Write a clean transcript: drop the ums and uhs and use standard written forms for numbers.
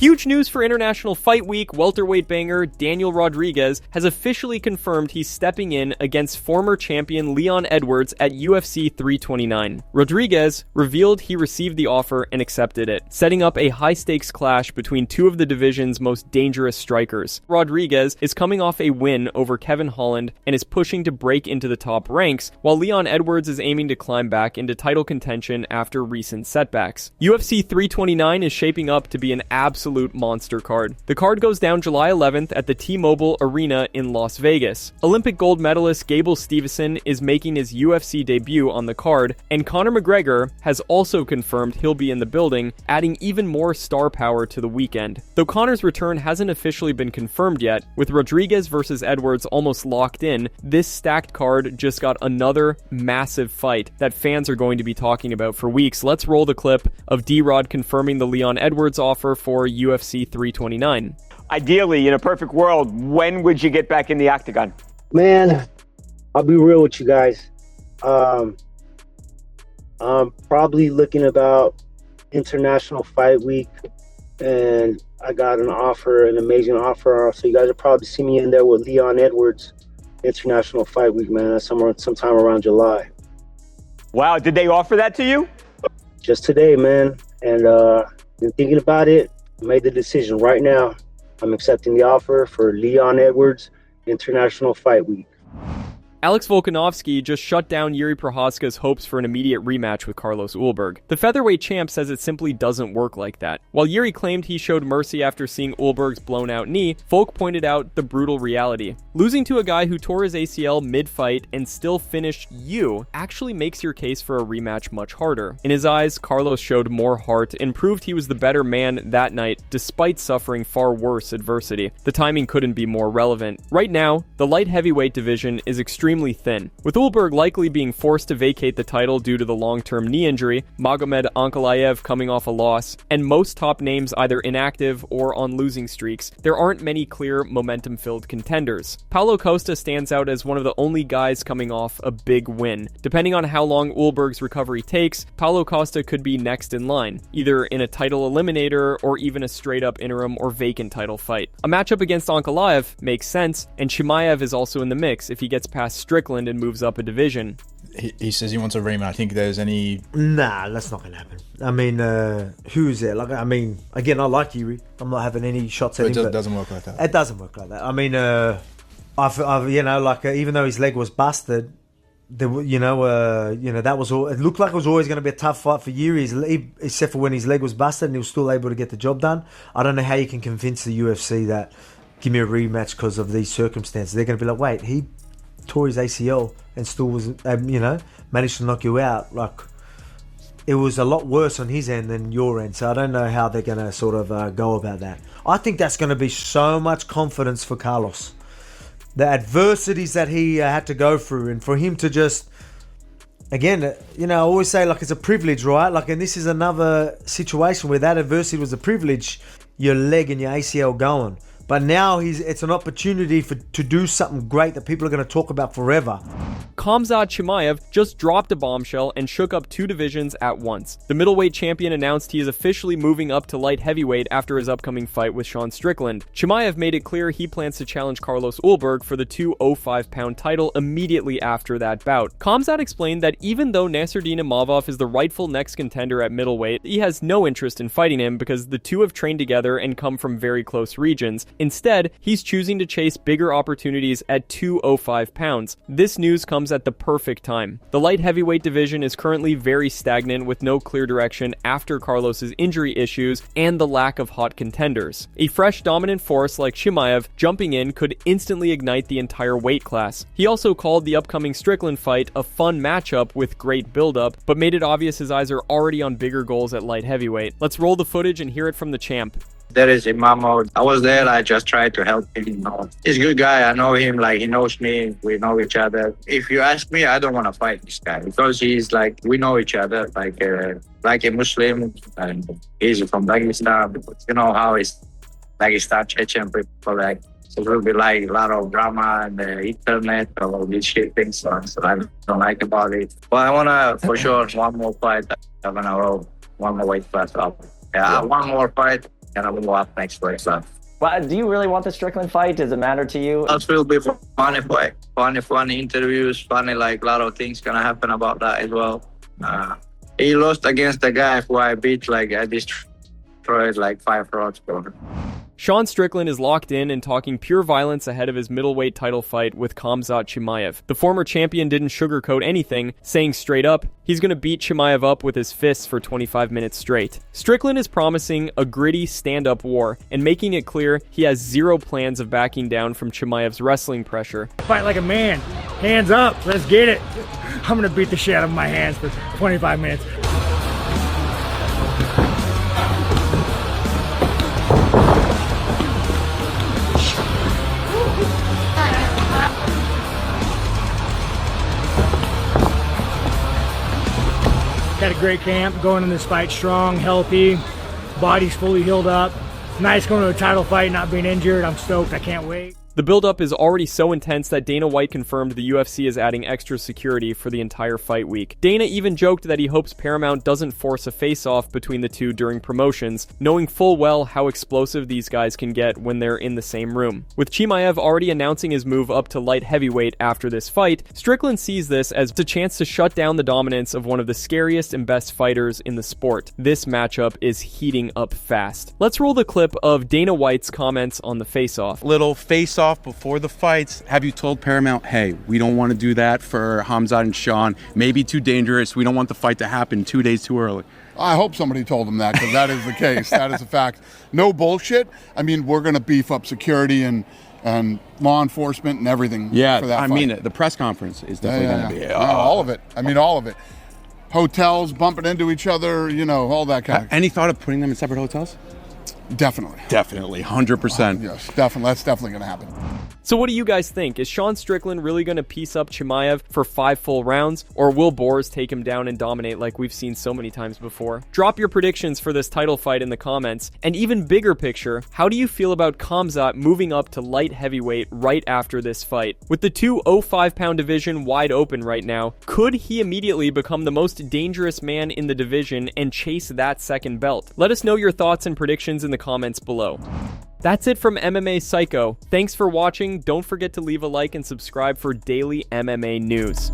Huge news for International Fight Week. Welterweight banger Daniel Rodriguez has officially confirmed he's stepping in against former champion Leon Edwards at UFC 329. Rodriguez revealed he received the offer and accepted it, setting up a high-stakes clash between two of the division's most dangerous strikers. Rodriguez is coming off a win over Kevin Holland and is pushing to break into the top ranks, while Leon Edwards is aiming to climb back into title contention after recent setbacks. UFC 329 is shaping up to be an absolute monster card. The card goes down July 11th at the T-Mobile Arena in Las Vegas. Olympic gold medalist Gable Steveson is making his UFC debut on the card, and Conor McGregor has also confirmed he'll be in the building, adding even more star power to the weekend. Though Conor's return hasn't officially been confirmed yet, with Rodriguez versus Edwards almost locked in, this stacked card just got another massive fight that fans are going to be talking about for weeks. Let's roll the clip of D-Rod confirming the Leon Edwards offer for UFC 329. Ideally, in a perfect world, when would you get back in the octagon? Man, I'll be real with you guys. I'm probably looking about International Fight Week, and I got an offer, an amazing offer. So you guys will probably see me in there with Leon Edwards, International Fight Week, man. That's sometime around July. Wow, did they offer that to you? Just today, man. And been thinking about it, made the decision right now. I'm accepting the offer for Leon Edwards, International Fight Week. Alex Volkanovski just shut down Jiri Prochazka's hopes for an immediate rematch with Carlos Ulberg. The featherweight champ says it simply doesn't work like that. While Jiri claimed he showed mercy after seeing Ulberg's blown-out knee, Volk pointed out the brutal reality. Losing to a guy who tore his ACL mid-fight and still finished you actually makes your case for a rematch much harder. In his eyes, Carlos showed more heart and proved he was the better man that night despite suffering far worse adversity. The timing couldn't be more relevant. Right now, the light heavyweight division is extremely thin, with Ulberg likely being forced to vacate the title due to the long-term knee injury, Magomed Ankalaev coming off a loss, and most top names either inactive or on losing streaks. There aren't many clear momentum-filled contenders. Paulo Costa stands out as one of the only guys coming off a big win. Depending on how long Ulberg's recovery takes, Paulo Costa could be next in line, either in a title eliminator or even a straight-up interim or vacant title fight. A matchup against Ankalaev makes sense, and Chimaev is also in the mix if he gets past Strickland and moves up a division. He says he wants a rematch. I think there's any... Nah, that's not going to happen. I mean, who's there? Like, I mean, again, I like Jiri. I'm not having any shots at him. It doesn't work like that. It doesn't work like that. I mean, I've you know, like, even though his leg was busted, that was all. It looked like it was always going to be a tough fight for Jiri, except for when his leg was busted and he was still able to get the job done. I don't know how you can convince the UFC that give me a rematch because of these circumstances. They're going to be like, wait, he tore his ACL and still was, managed to knock you out. Like, it was a lot worse on his end than your end. So I don't know how they're going to sort of go about that. I think that's going to be so much confidence for Carlos. The adversities that he had to go through, and for him to just, again, I always say, like, it's a privilege, right? Like, and this is another situation where that adversity was a privilege, your leg and your ACL going. But now it's an opportunity to do something great that people are going to talk about forever. Khamzat Chimaev just dropped a bombshell and shook up two divisions at once. The middleweight champion announced he is officially moving up to light heavyweight after his upcoming fight with Sean Strickland. Chimaev made it clear he plans to challenge Carlos Ulberg for the 205-pound title immediately after that bout. Khamzat explained that even though Nassourdine Imavov is the rightful next contender at middleweight, he has no interest in fighting him because the two have trained together and come from very close regions. Instead, he's choosing to chase bigger opportunities at 205 pounds. This news comes at the perfect time. The light heavyweight division is currently very stagnant with no clear direction after Carlos's injury issues and the lack of hot contenders. A fresh dominant force like Chimaev jumping in could instantly ignite the entire weight class. He also called the upcoming Strickland fight a fun matchup with great build-up, but made it obvious his eyes are already on bigger goals at light heavyweight. Let's roll the footage and hear it from the champ. There is Imavov. I was there. I just tried to help him. He's a good guy. I know him. Like, he knows me. We know each other. If you ask me, I don't want to fight this guy because he's like, we know each other. Like a Muslim, and he's from Pakistan. You know how it's Pakistan, Chechen people like. So it will be like a lot of drama on the internet, all these shit things. So I don't like about it. But I want to, for sure, one more fight. I'm gonna roll one more weight class up. Yeah, one more fight. gonna move up next week. So Well, do you really want the Strickland fight? Does it matter to you? it will be funny fight, funny interviews, funny like a lot of things gonna happen about that as well. He lost against the guy who I beat, like I destroyed like 5 rounds, bro. Sean Strickland is locked in and talking pure violence ahead of his middleweight title fight with Khamzat Chimaev. The former champion didn't sugarcoat anything, saying straight up, he's going to beat Chimaev up with his fists for 25 minutes straight. Strickland is promising a gritty stand-up war and making it clear he has zero plans of backing down from Chimaev's wrestling pressure. Fight like a man. Hands up. Let's get it. I'm going to beat the shit out of my hands for 25 minutes. Had a great camp, going in this fight strong, healthy, body's fully healed up. Nice going to a title fight, not being injured. I'm stoked, I can't wait. The build-up is already so intense that Dana White confirmed the UFC is adding extra security for the entire fight week. Dana even joked that he hopes Paramount doesn't force a face-off between the two during promotions, knowing full well how explosive these guys can get when they're in the same room. With Chimaev already announcing his move up to light heavyweight after this fight, Strickland sees this as a chance to shut down the dominance of one of the scariest and best fighters in the sport. This matchup is heating up fast. Let's roll the clip of Dana White's comments on the face-off. Little face-off before the fights. Have you told Paramount, hey, we don't want to do that for Khamzat and Sean, maybe too dangerous, we don't want the fight to happen 2 days too early? I hope somebody told them that, because that is the case. That is a fact. No bullshit. I mean, we're going to beef up security and law enforcement and everything for that fight. I mean, the press conference is definitely going to be... all of it. I mean, all of it. Hotels bumping into each other, you know, all that kind of... Any thought of putting them in separate hotels? Definitely, 100%. Yes, definitely. That's definitely going to happen. So what do you guys think? Is Sean Strickland really going to piece up Chimaev for 5 full rounds? Or will Boers take him down and dominate like we've seen so many times before? Drop your predictions for this title fight in the comments. And even bigger picture, how do you feel about Khamzat moving up to light heavyweight right after this fight? With the 205-pound division wide open right now, could he immediately become the most dangerous man in the division and chase that second belt? Let us know your thoughts and predictions in the comments below. That's it from MMA Psycho. Thanks for watching. Don't forget to leave a like and subscribe for daily MMA news.